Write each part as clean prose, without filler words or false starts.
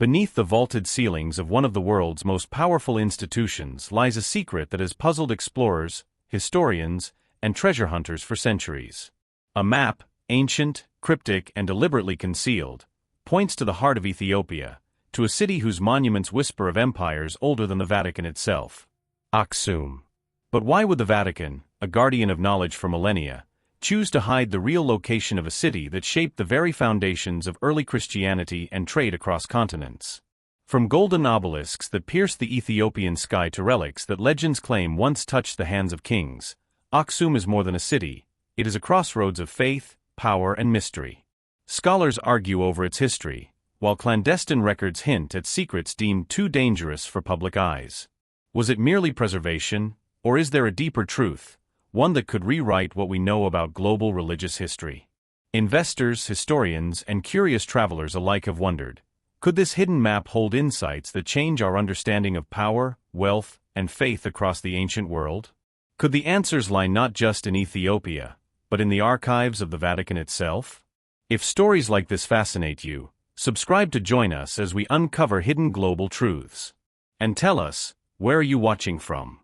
Beneath the vaulted ceilings of one of the world's most powerful institutions lies a secret that has puzzled explorers, historians, and treasure hunters for centuries. A map, ancient, cryptic, and deliberately concealed, points to the heart of Ethiopia, to a city whose monuments whisper of empires older than the Vatican itself. Aksum. But why would the Vatican, a guardian of knowledge for millennia, choose to hide the real location of a city that shaped the very foundations of early Christianity and trade across continents? From golden obelisks that pierce the Ethiopian sky to relics that legends claim once touched the hands of kings, Aksum is more than a city, it is a crossroads of faith, power, and mystery. Scholars argue over its history, while clandestine records hint at secrets deemed too dangerous for public eyes. Was it merely preservation, or is there a deeper truth, one that could rewrite what we know about global religious history? Investors, historians, and curious travelers alike have wondered, could this hidden map hold insights that change our understanding of power, wealth, and faith across the ancient world? Could the answers lie not just in Ethiopia, but in the archives of the Vatican itself? If stories like this fascinate you, subscribe to join us as we uncover hidden global truths. And tell us, where are you watching from?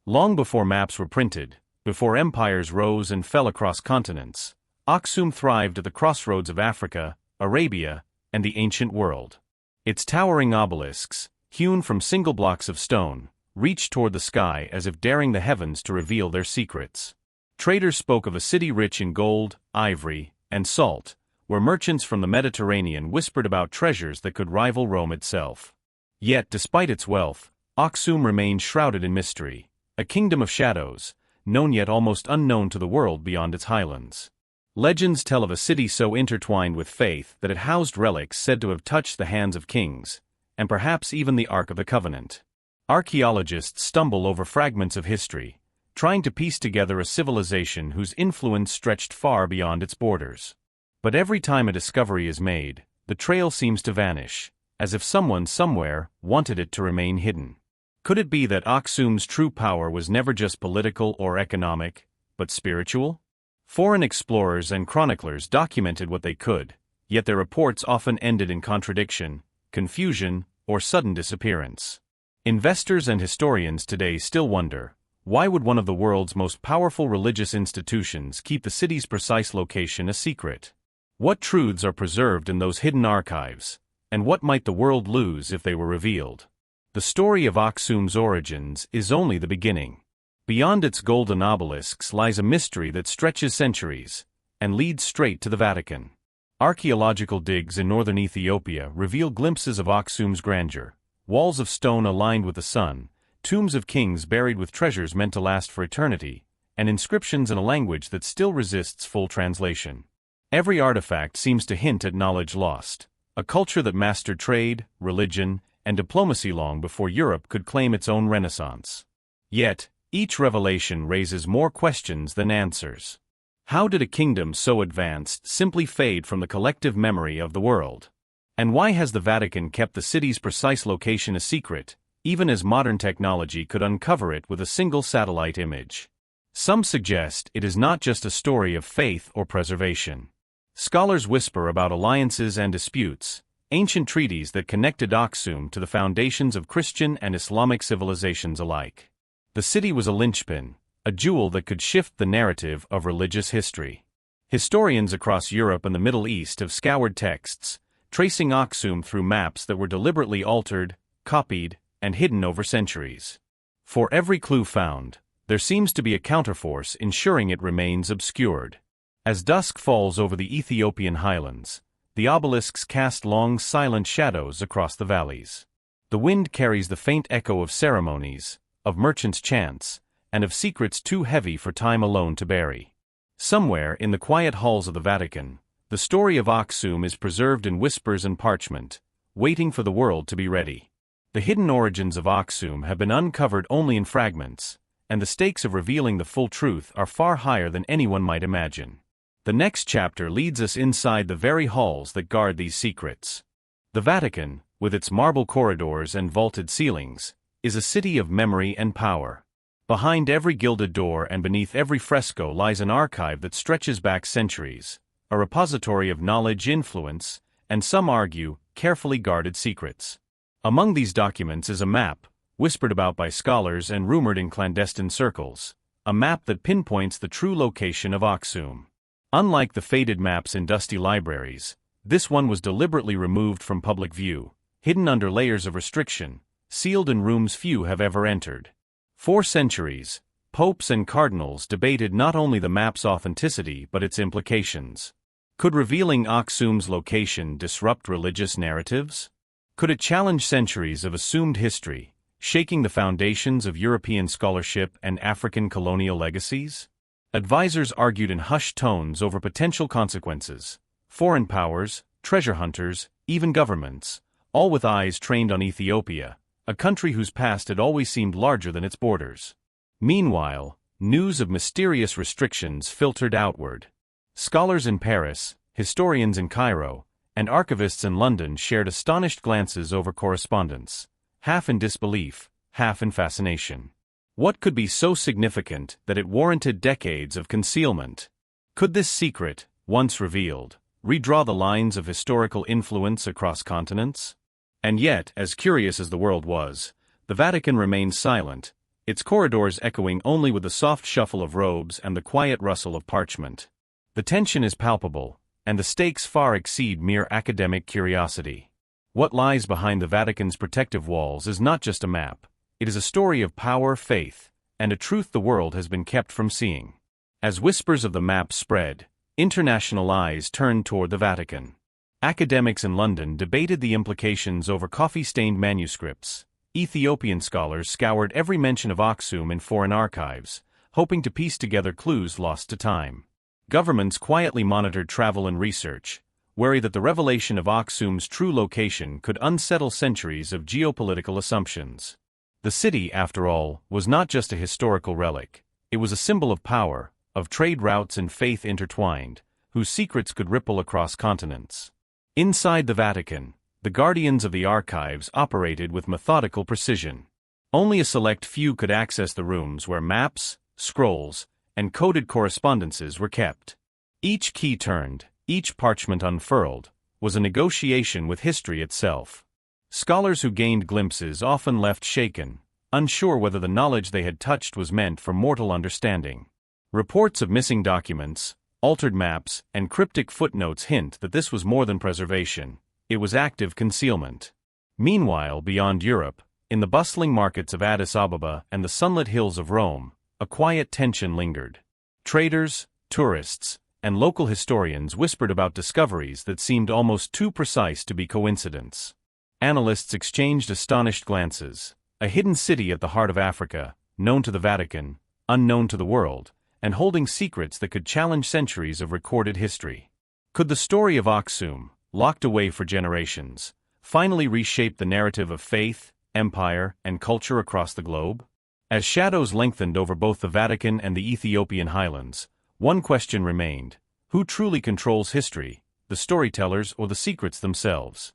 Long before maps were printed, before empires rose and fell across continents, Aksum thrived at the crossroads of Africa, Arabia, and the ancient world. Its towering obelisks, hewn from single blocks of stone, reached toward the sky as if daring the heavens to reveal their secrets. Traders spoke of a city rich in gold, ivory, and salt, where merchants from the Mediterranean whispered about treasures that could rival Rome itself. Yet, despite its wealth, Aksum remained shrouded in mystery, a kingdom of shadows, known yet almost unknown to the world beyond its highlands. Legends tell of a city so intertwined with faith that it housed relics said to have touched the hands of kings, and perhaps even the Ark of the Covenant. Archaeologists stumble over fragments of history, trying to piece together a civilization whose influence stretched far beyond its borders. But every time a discovery is made, the trail seems to vanish, as if someone somewhere wanted it to remain hidden. Could it be that Aksum's true power was never just political or economic, but spiritual? Foreign explorers and chroniclers documented what they could, yet their reports often ended in contradiction, confusion, or sudden disappearance. Investors and historians today still wonder, why would one of the world's most powerful religious institutions keep the city's precise location a secret? What truths are preserved in those hidden archives, and what might the world lose if they were revealed? The story of Aksum's origins is only the beginning. Beyond its golden obelisks lies a mystery that stretches centuries, and leads straight to the Vatican. Archaeological digs in northern Ethiopia reveal glimpses of Aksum's grandeur, walls of stone aligned with the sun, tombs of kings buried with treasures meant to last for eternity, and inscriptions in a language that still resists full translation. Every artifact seems to hint at knowledge lost, a culture that mastered trade, religion, and diplomacy long before Europe could claim its own renaissance. Yet, each revelation raises more questions than answers. How did a kingdom so advanced simply fade from the collective memory of the world? And why has the Vatican kept the city's precise location a secret, even as modern technology could uncover it with a single satellite image? Some suggest it is not just a story of faith or preservation. Scholars whisper about alliances and disputes, ancient treaties that connected Aksum to the foundations of Christian and Islamic civilizations alike. The city was a linchpin, a jewel that could shift the narrative of religious history. Historians across Europe and the Middle East have scoured texts, tracing Aksum through maps that were deliberately altered, copied, and hidden over centuries. For every clue found, there seems to be a counterforce ensuring it remains obscured. As dusk falls over the Ethiopian highlands, the obelisks cast long silent shadows across the valleys. The wind carries the faint echo of ceremonies, of merchants' chants, and of secrets too heavy for time alone to bury. Somewhere in the quiet halls of the Vatican, the story of Aksum is preserved in whispers and parchment, waiting for the world to be ready. The hidden origins of Aksum have been uncovered only in fragments, and the stakes of revealing the full truth are far higher than anyone might imagine. The next chapter leads us inside the very halls that guard these secrets. The Vatican, with its marble corridors and vaulted ceilings, is a city of memory and power. Behind every gilded door and beneath every fresco lies an archive that stretches back centuries, a repository of knowledge, influence, and some argue, carefully guarded secrets. Among these documents is a map, whispered about by scholars and rumored in clandestine circles, a map that pinpoints the true location of Aksum. Unlike the faded maps in dusty libraries, this one was deliberately removed from public view, hidden under layers of restriction, sealed in rooms few have ever entered. For centuries, popes and cardinals debated not only the map's authenticity but its implications. Could revealing Aksum's location disrupt religious narratives? Could it challenge centuries of assumed history, shaking the foundations of European scholarship and African colonial legacies? Advisors argued in hushed tones over potential consequences. Foreign powers, treasure hunters, even governments, all with eyes trained on Ethiopia, a country whose past had always seemed larger than its borders. Meanwhile, news of mysterious restrictions filtered outward. Scholars in Paris, historians in Cairo, and archivists in London shared astonished glances over correspondence, half in disbelief, half in fascination. What could be so significant that it warranted decades of concealment? Could this secret, once revealed, redraw the lines of historical influence across continents? And yet, as curious as the world was, the Vatican remained silent, its corridors echoing only with the soft shuffle of robes and the quiet rustle of parchment. The tension is palpable, and the stakes far exceed mere academic curiosity. What lies behind the Vatican's protective walls is not just a map, it is a story of power, faith, and a truth the world has been kept from seeing. As whispers of the map spread, international eyes turned toward the Vatican. Academics in London debated the implications over coffee-stained manuscripts. Ethiopian scholars scoured every mention of Aksum in foreign archives, hoping to piece together clues lost to time. Governments quietly monitored travel and research, wary that the revelation of Aksum's true location could unsettle centuries of geopolitical assumptions. The city, after all, was not just a historical relic, it was a symbol of power, of trade routes and faith intertwined, whose secrets could ripple across continents. Inside the Vatican, the guardians of the archives operated with methodical precision. Only a select few could access the rooms where maps, scrolls, and coded correspondences were kept. Each key turned, each parchment unfurled, was a negotiation with history itself. Scholars who gained glimpses often left shaken, unsure whether the knowledge they had touched was meant for mortal understanding. Reports of missing documents, altered maps, and cryptic footnotes hint that this was more than preservation, it was active concealment. Meanwhile, beyond Europe, in the bustling markets of Addis Ababa and the sunlit hills of Rome, a quiet tension lingered. Traders, tourists, and local historians whispered about discoveries that seemed almost too precise to be coincidence. Analysts exchanged astonished glances. A hidden city at the heart of Africa, known to the Vatican, unknown to the world, and holding secrets that could challenge centuries of recorded history. Could the story of Aksum, locked away for generations, finally reshape the narrative of faith, empire, and culture across the globe? As shadows lengthened over both the Vatican and the Ethiopian highlands, one question remained: who truly controls history, the storytellers or the secrets themselves?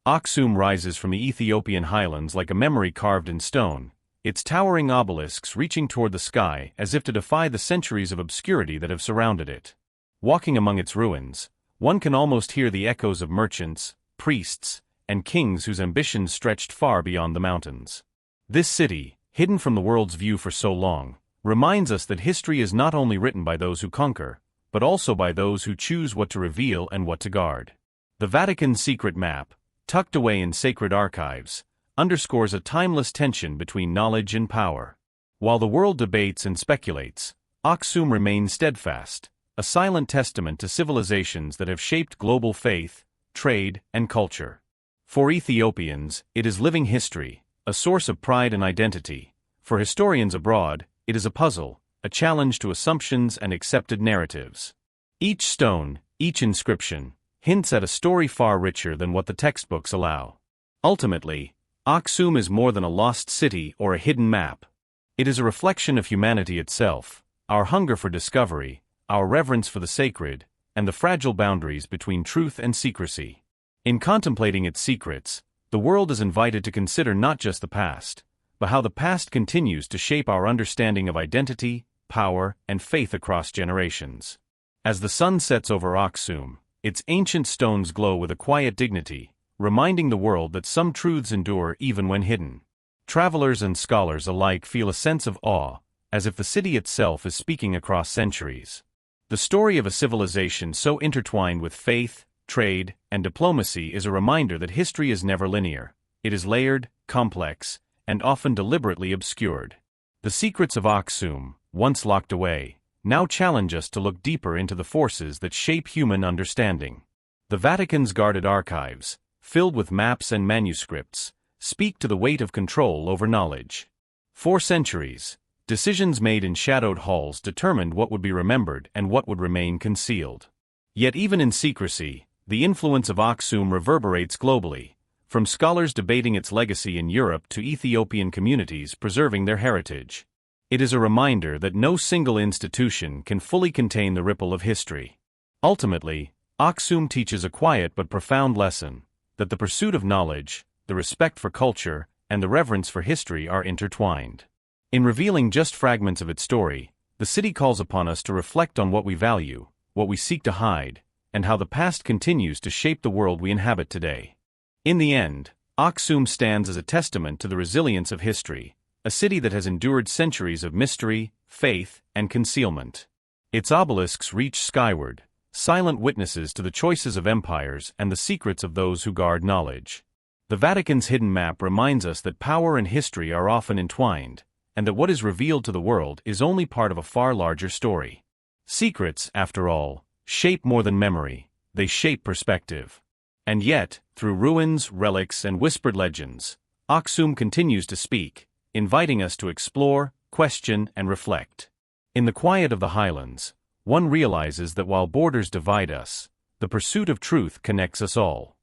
Aksum rises from the Ethiopian highlands like a memory carved in stone, its towering obelisks reaching toward the sky as if to defy the centuries of obscurity that have surrounded it. Walking among its ruins, one can almost hear the echoes of merchants, priests, and kings whose ambitions stretched far beyond the mountains. This city, hidden from the world's view for so long, reminds us that history is not only written by those who conquer, but also by those who choose what to reveal and what to guard. The Vatican's secret map, tucked away in sacred archives, underscores a timeless tension between knowledge and power. While the world debates and speculates, Aksum remains steadfast, a silent testament to civilizations that have shaped global faith, trade, and culture. For Ethiopians, it is living history, a source of pride and identity. For historians abroad, it is a puzzle, a challenge to assumptions and accepted narratives. Each stone, each inscription, hints at a story far richer than what the textbooks allow. Ultimately, Aksum is more than a lost city or a hidden map. It is a reflection of humanity itself, our hunger for discovery, our reverence for the sacred, and the fragile boundaries between truth and secrecy. In contemplating its secrets, the world is invited to consider not just the past, but how the past continues to shape our understanding of identity, power, and faith across generations. As the sun sets over Aksum, its ancient stones glow with a quiet dignity, reminding the world that some truths endure even when hidden. Travelers and scholars alike feel a sense of awe, as if the city itself is speaking across centuries. The story of a civilization so intertwined with faith, trade, and diplomacy is a reminder that history is never linear. It is layered, complex, and often deliberately obscured. The secrets of Aksum, once locked away, now challenge us to look deeper into the forces that shape human understanding. The Vatican's guarded archives, filled with maps and manuscripts, speak to the weight of control over knowledge. For centuries, decisions made in shadowed halls determined what would be remembered and what would remain concealed. Yet even in secrecy, the influence of Aksum reverberates globally, from scholars debating its legacy in Europe to Ethiopian communities preserving their heritage. It is a reminder that no single institution can fully contain the ripple of history. Ultimately, Aksum teaches a quiet but profound lesson, that the pursuit of knowledge, the respect for culture, and the reverence for history are intertwined. In revealing just fragments of its story, the city calls upon us to reflect on what we value, what we seek to hide, and how the past continues to shape the world we inhabit today. In the end, Aksum stands as a testament to the resilience of history, a city that has endured centuries of mystery, faith, and concealment. Its obelisks reach skyward, silent witnesses to the choices of empires and the secrets of those who guard knowledge. The Vatican's hidden map reminds us that power and history are often entwined, and that what is revealed to the world is only part of a far larger story. Secrets, after all, shape more than memory, they shape perspective. And yet, through ruins, relics, and whispered legends, Aksum continues to speak, inviting us to explore, question, and reflect. In the quiet of the highlands, one realizes that while borders divide us, the pursuit of truth connects us all.